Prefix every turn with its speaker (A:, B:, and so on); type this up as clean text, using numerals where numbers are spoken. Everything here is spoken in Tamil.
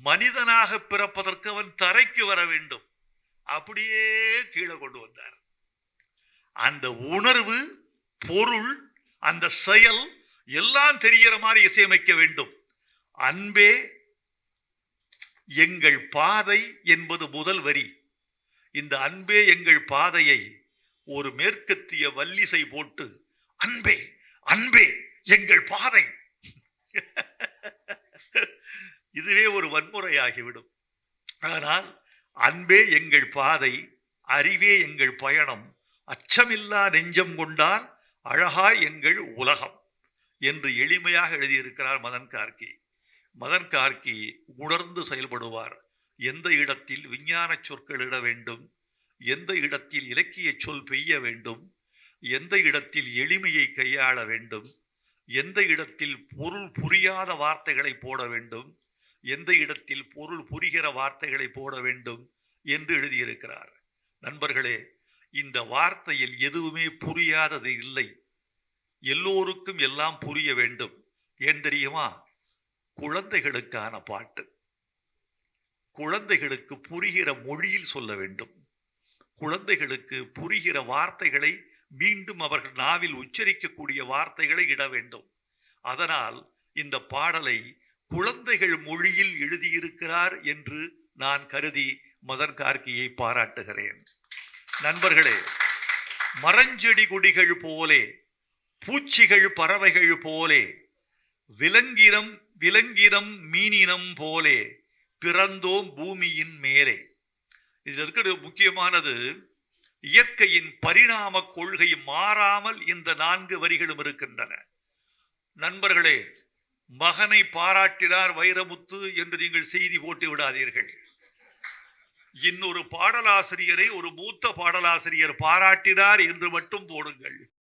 A: மனிதனாக பிறப்பதற்கு அவன் தரைக்கு வர வேண்டும். அப்படியே கீழே கொண்டு வந்தார். அந்த உணர்வு, பொருள், அந்த செயல் எல்லாம் தெரிகிற மாதிரி இசையமைக்க வேண்டும். அன்பே எங்கள் பாதை என்பது முதல் வரி. இந்த அன்பே எங்கள் பாதையை ஒரு மேற்கத்திய வல்லிசை போட்டு அன்பே அன்பே எங்கள் பாதை இதுவே ஒரு வன்முறையாகிவிடும். ஆனால் அன்பே எங்கள் பாதை, அறிவே எங்கள் பயணம், அச்சமில்லா நெஞ்சம் கொண்டால் அழகாய் எங்கள் உலகம் என்று எளிமையாக எழுதியிருக்கிறார் மதன் கார்கி. மதன் கார்கி உணர்ந்து செயல்படுவார். எந்த இடத்தில் விஞ்ஞான சொற்கள் இட வேண்டும், எந்த இடத்தில் இலக்கிய சொல் பெய்ய வேண்டும், எந்த இடத்தில் எளிமையை கையாள வேண்டும், எந்த இடத்தில் பொருள் புரியாத வார்த்தைகளை போட வேண்டும், எந்த இடத்தில் பொருள் புரிகிற வார்த்தைகளை போட வேண்டும் என்று எழுதியிருக்கிறார். நண்பர்களே, இந்த வார்த்தையில் எதுவுமே புரியாதது இல்லை. எல்லோருக்கும் எல்லாம் புரிய வேண்டும். ஏன் தெரியுமா? குழந்தைகளுக்கான பாட்டு. குழந்தைகளுக்கு புரிகிற மொழியில் சொல்ல வேண்டும். குழந்தைகளுக்கு புரிகிற வார்த்தைகளை மீண்டும் அவர்கள் நாவில் உச்சரிக்கக்கூடிய வார்த்தைகளை இட வேண்டும். அதனால் இந்த பாடலை குழந்தைகள் மொழியில் எழுதியிருக்கிறார் என்று நான் கருதி மதன் கார்கியை பாராட்டுகிறேன். நண்பர்களே, மரஞ்செடி கொடிகள் போலே, பூச்சிகள் பறவைகள் போலே, விலங்கினம் மீனினம் போலே பிறந்தோம் பூமியின் மேலே. இதில் இருக்கிற முக்கியமானது, இயற்கையின் பரிணாம கொள்கை மாறாமல் இந்த 4 வரிகளும் இருக்கின்றன. நண்பர்களே, மகனை பாராட்டினார் வைரமுத்து என்று நீங்கள் செய்தி போட்டு விடாதீர்கள். இன்னொரு பாடலாசிரியரை ஒரு மூத்த பாடலாசிரியர் பாராட்டினார் என்று மட்டும் போடுங்கள்.